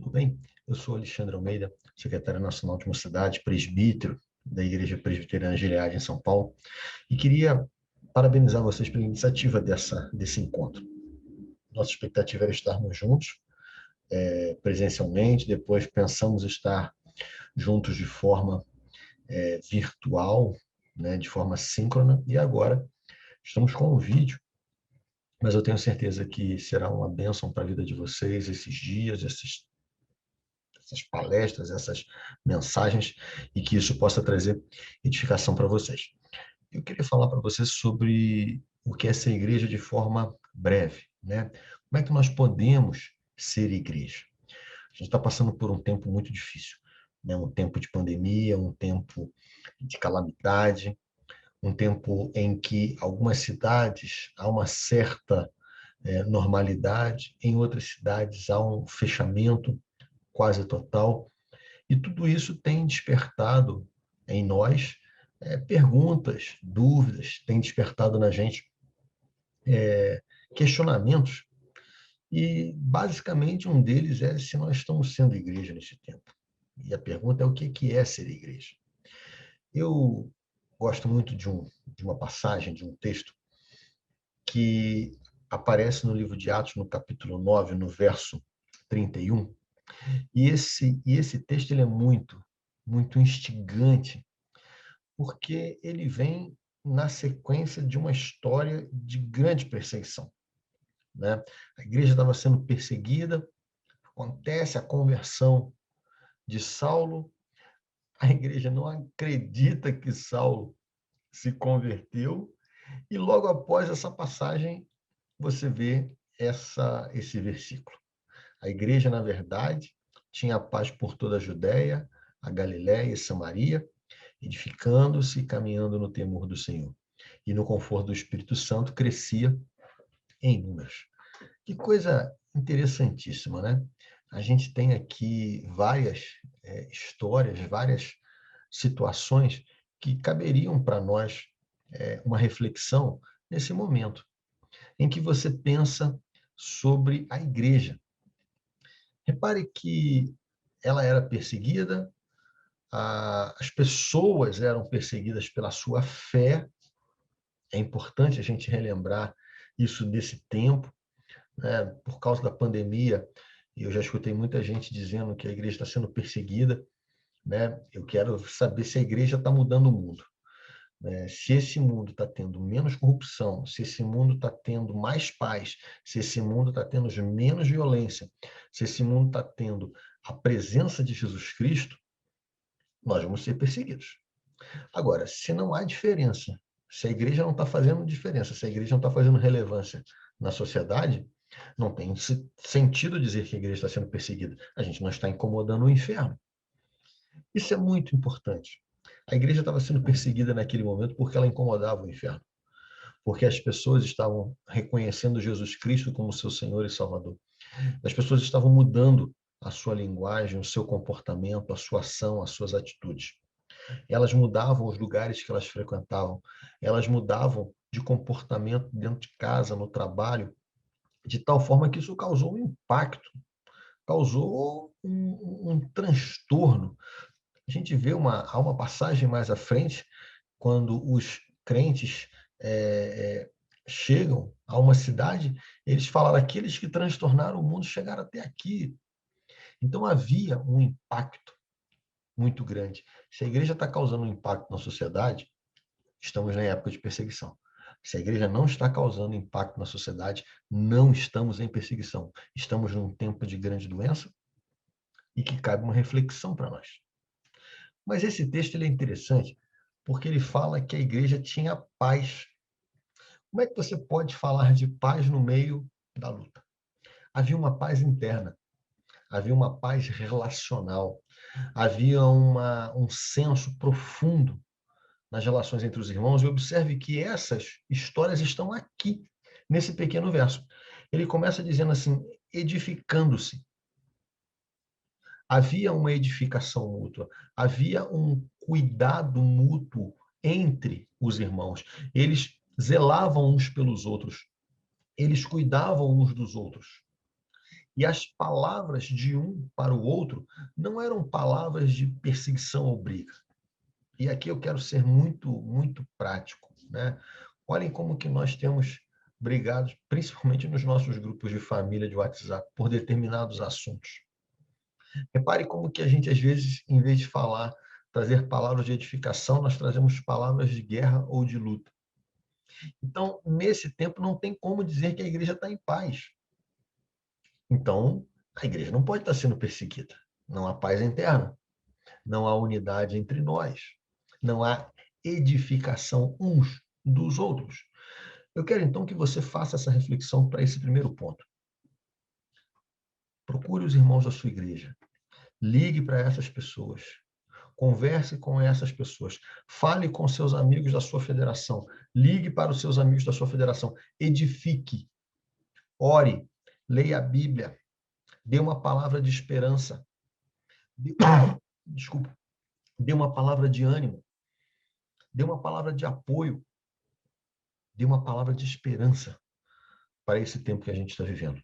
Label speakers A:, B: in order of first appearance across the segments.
A: tudo bem? Eu sou Alexandre Almeida, secretário nacional de Mocidade, presbítero da Igreja Presbiteriana Gilead em São Paulo, e queria parabenizar vocês pela iniciativa desse encontro. Nossa expectativa era estarmos juntos, presencialmente, depois pensamos estar juntos de forma virtual, né, de forma síncrona, e agora estamos com um vídeo, mas eu tenho certeza que será uma bênção para a vida de vocês esses dias, essas palestras, essas mensagens, e que isso possa trazer edificação para vocês. Eu queria falar para vocês sobre o que é ser igreja de forma breve, né? Como é que nós podemos ser igreja? A gente está passando por um tempo muito difícil, né? Um tempo de pandemia, um tempo de calamidade, um tempo em que algumas cidades há uma certa normalidade, em outras cidades há um fechamento quase total. E tudo isso tem despertado em nós perguntas, dúvidas, tem despertado na gente questionamentos. E, basicamente, um deles é se nós estamos sendo igreja nesse tempo. E a pergunta é o que é ser igreja? Eu gosto muito de uma passagem, de um texto, que aparece no livro de Atos, no capítulo 9, no verso 31. E esse texto ele é muito instigante, porque ele vem na sequência de uma história de grande perseguição, né? A igreja estava sendo perseguida, acontece a conversão de Saulo, a igreja não acredita que Saulo se converteu, e logo após essa passagem você vê esse versículo. A igreja, na verdade, tinha paz por toda a Judéia, a Galiléia e Samaria, edificando-se e caminhando no temor do Senhor. E no conforto do Espírito Santo crescia em números. Que coisa interessantíssima, né? A gente tem aqui várias histórias, várias situações que caberiam para nós uma reflexão nesse momento, em que você pensa sobre a igreja. Repare que ela era perseguida, as pessoas eram perseguidas pela sua fé. É importante a gente relembrar isso desse tempo, né? Por causa da pandemia, eu já escutei muita gente dizendo que a igreja está sendo perseguida, né? Eu quero saber se a igreja está mudando o mundo, né? Se esse mundo está tendo menos corrupção, se esse mundo está tendo mais paz, se esse mundo está tendo menos violência, se esse mundo está tendo a presença de Jesus Cristo, nós vamos ser perseguidos. Agora, se não há diferença, se a igreja não está fazendo diferença, se a igreja não está fazendo relevância na sociedade, não tem sentido dizer que a igreja está sendo perseguida. A gente não está incomodando o inferno. Isso é muito importante. A igreja estava sendo perseguida naquele momento porque ela incomodava o inferno, porque as pessoas estavam reconhecendo Jesus Cristo como seu Senhor e Salvador. As pessoas estavam mudando a sua linguagem, o seu comportamento, a sua ação, as suas atitudes. Elas mudavam os lugares que elas frequentavam, elas mudavam de comportamento dentro de casa, no trabalho, de tal forma que isso causou um impacto, causou um transtorno. A gente vê há uma passagem mais à frente, quando os crentes chegam a uma cidade, eles falaram, aqueles que transtornaram o mundo chegaram até aqui. Então havia um impacto muito grande. Se a igreja está causando um impacto na sociedade, estamos na época de perseguição. Se a igreja não está causando impacto na sociedade, não estamos em perseguição. Estamos num tempo de grande doença e que cabe uma reflexão para nós. Mas esse texto ele é interessante porque ele fala que a igreja tinha paz. Como é que você pode falar de paz no meio da luta? Havia uma paz interna, havia uma paz relacional, havia um senso profundo nas relações entre os irmãos, e observe que essas histórias estão aqui, nesse pequeno verso. Ele começa dizendo assim, edificando-se. Havia uma edificação mútua, havia um cuidado mútuo entre os irmãos. Eles zelavam uns pelos outros, eles cuidavam uns dos outros. E as palavras de um para o outro não eram palavras de perseguição ou briga. E aqui eu quero ser muito, muito prático, né? Olhem como que nós temos brigado, principalmente nos nossos grupos de família de WhatsApp, por determinados assuntos. Repare como que a gente, às vezes, em vez de falar, trazer palavras de edificação, nós trazemos palavras de guerra ou de luta. Então, nesse tempo, não tem como dizer que a igreja está em paz. Então, a igreja não pode estar sendo perseguida. Não há paz interna, não há unidade entre nós, não há edificação uns dos outros. Eu quero então que você faça essa reflexão para esse primeiro ponto. Procure os irmãos da sua igreja, ligue para essas pessoas, converse com essas pessoas, fale com seus amigos da sua federação, ligue para os seus amigos da sua federação, edifique, ore, leia a Bíblia, dê uma palavra de esperança, desculpa, dê uma palavra de ânimo, dê uma palavra de apoio, dê uma palavra de esperança para esse tempo que a gente está vivendo.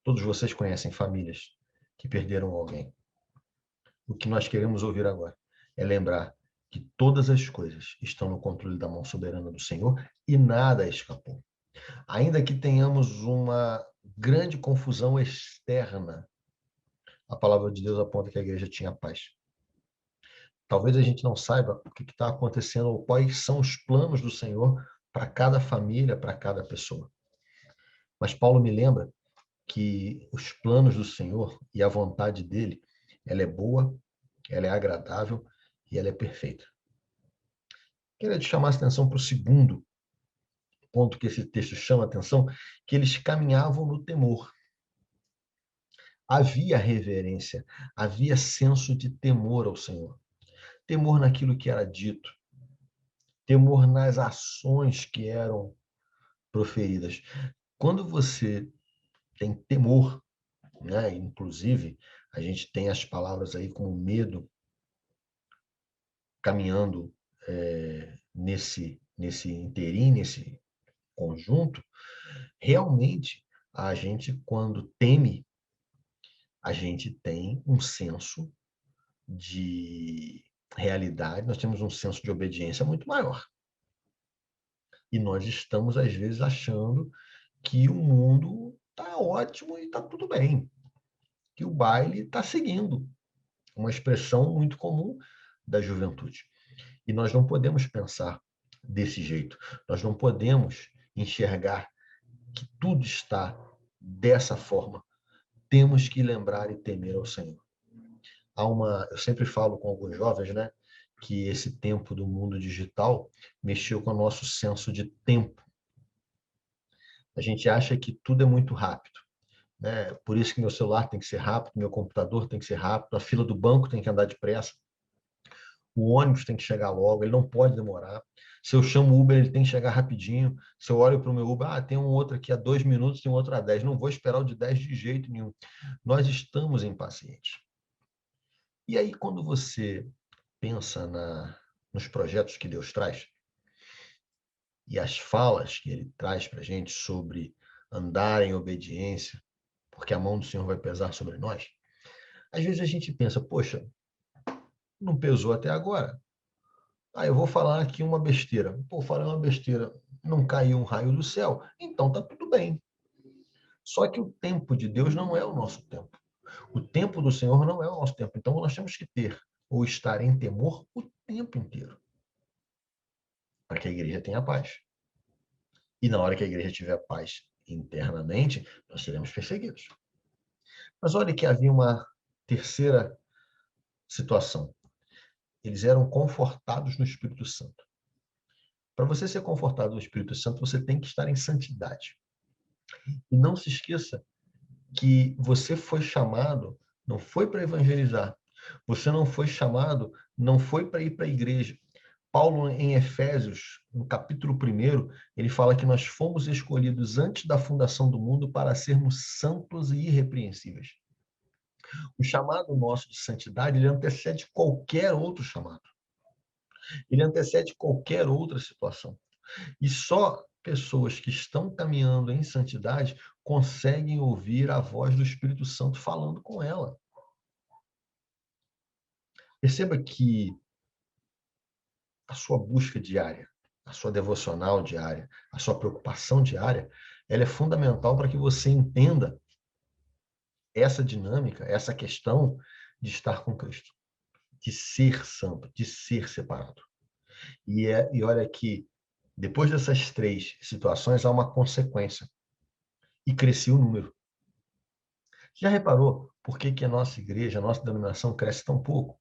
A: Todos vocês conhecem famílias que perderam alguém. O que nós queremos ouvir agora é lembrar que todas as coisas estão no controle da mão soberana do Senhor e nada escapou. Ainda que tenhamos uma grande confusão externa, a palavra de Deus aponta que a igreja tinha paz. Talvez a gente não saiba o que está acontecendo ou quais são os planos do Senhor para cada família, para cada pessoa. Mas Paulo me lembra que os planos do Senhor e a vontade dele, ela é boa, ela é agradável e ela é perfeita. Queria te chamar a atenção para o segundo ponto que esse texto chama a atenção, que eles caminhavam no temor. Havia reverência, havia senso de temor ao Senhor. Temor naquilo que era dito, temor nas ações que eram proferidas. Quando você tem temor, né? Inclusive, a gente tem as palavras aí como medo caminhando nesse interim, nesse conjunto. Realmente, a gente, quando teme, a gente tem um senso de realidade, nós temos um senso de obediência muito maior. E nós estamos, às vezes, achando que o mundo está ótimo e está tudo bem, que o baile está seguindo, uma expressão muito comum da juventude. E nós não podemos pensar desse jeito, nós não podemos enxergar que tudo está dessa forma. Temos que lembrar e temer ao Senhor. Eu sempre falo com alguns jovens, né, que esse tempo do mundo digital mexeu com o nosso senso de tempo. A gente acha que tudo é muito rápido, né? Por isso que meu celular tem que ser rápido, meu computador tem que ser rápido, a fila do banco tem que andar depressa, o ônibus tem que chegar logo, ele não pode demorar. Se eu chamo o Uber, ele tem que chegar rapidinho. Se eu olho para o meu Uber, tem um outro aqui a 2 minutos, tem um outro a 10. Não vou esperar o de 10 de jeito nenhum. Nós estamos impacientes. E aí, quando você pensa nos projetos que Deus traz e as falas que Ele traz para a gente sobre andar em obediência, porque a mão do Senhor vai pesar sobre nós, às vezes a gente pensa, poxa, não pesou até agora. Eu vou falar aqui uma besteira. Pô, falei uma besteira, não caiu um raio do céu, então tá tudo bem. Só que o tempo de Deus não é o nosso tempo. O tempo do Senhor não é o nosso tempo. Então nós temos que ter ou estar em temor o tempo inteiro, para que a igreja tenha paz. E na hora que a igreja tiver paz internamente, nós seremos perseguidos. Mas olha que havia uma terceira situação. Eles eram confortados no Espírito Santo. Para você ser confortado no Espírito Santo, você tem que estar em santidade. E não se esqueça que você foi chamado, não foi para evangelizar. Você não foi chamado, não foi para ir para a igreja. Paulo, em Efésios, no capítulo 1, ele fala que nós fomos escolhidos antes da fundação do mundo para sermos santos e irrepreensíveis. O chamado nosso de santidade, ele antecede qualquer outro chamado. Ele antecede qualquer outra situação. E só pessoas que estão caminhando em santidade conseguem ouvir a voz do Espírito Santo falando com ela. Perceba que a sua busca diária, a sua devocional diária, a sua preocupação diária, ela é fundamental para que você entenda essa dinâmica, essa questão de estar com Cristo, de ser santo, de ser separado. E olha que, depois dessas 3 situações, há uma consequência. E crescia o número. Já reparou por que a nossa igreja, a nossa denominação cresce tão pouco?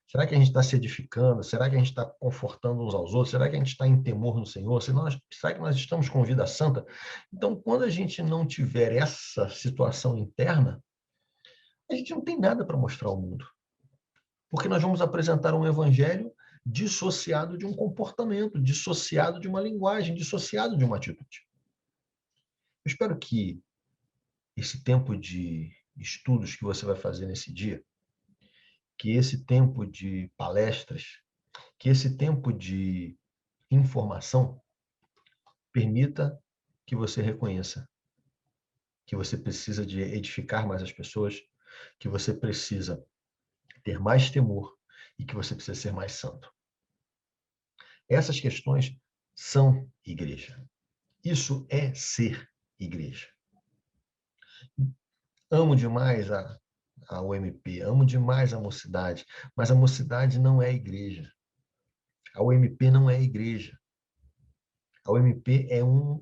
A: Será que a gente está se edificando? Será que a gente está confortando uns aos outros? Será que a gente está em temor no Senhor? Será que nós estamos com vida santa? Então, quando a gente não tiver essa situação interna, a gente não tem nada para mostrar ao mundo. Porque nós vamos apresentar um evangelho dissociado de um comportamento, dissociado de uma linguagem, dissociado de uma atitude. Eu espero que esse tempo de estudos que você vai fazer nesse dia, que esse tempo de palestras, que esse tempo de informação permita que você reconheça que você precisa de edificar mais as pessoas, que você precisa ter mais temor e que você precisa ser mais santo. Essas questões são igreja. Isso é ser igreja. Amo demais a UMP, amo demais a mocidade, mas a mocidade não é igreja. A UMP não é igreja. A UMP é um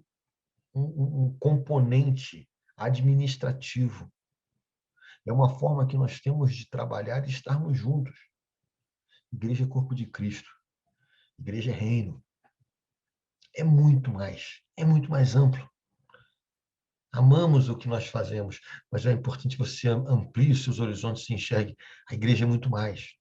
A: componente administrativo. É uma forma que nós temos de trabalhar e estarmos juntos. Igreja é corpo de Cristo. Igreja é reino. É muito mais amplo. Amamos o que nós fazemos, mas é importante que você amplie os seus horizontes e se enxergue. A igreja é muito mais.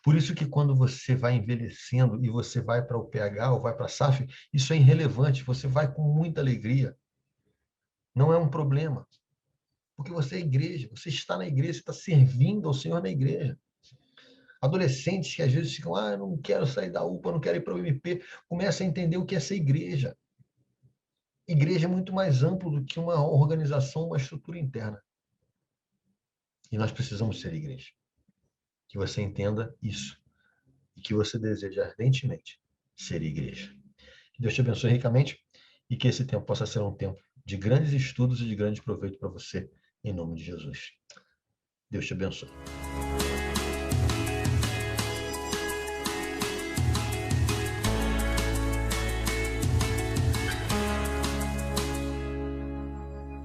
A: Por isso que quando você vai envelhecendo e você vai para o PH ou vai para a SAF, isso é irrelevante, você vai com muita alegria. Não é um problema. Porque você é igreja, você está na igreja, você está servindo ao Senhor na igreja. Adolescentes que às vezes ficam, eu não quero sair da UPA, não quero ir para o MP, começam a entender o que é ser igreja. Igreja é muito mais amplo do que uma organização, uma estrutura interna. E nós precisamos ser igreja. Que você entenda isso. E que você deseje ardentemente ser igreja. Que Deus te abençoe ricamente e que esse tempo possa ser um tempo de grandes estudos e de grande proveito para você, em nome de Jesus. Deus te abençoe.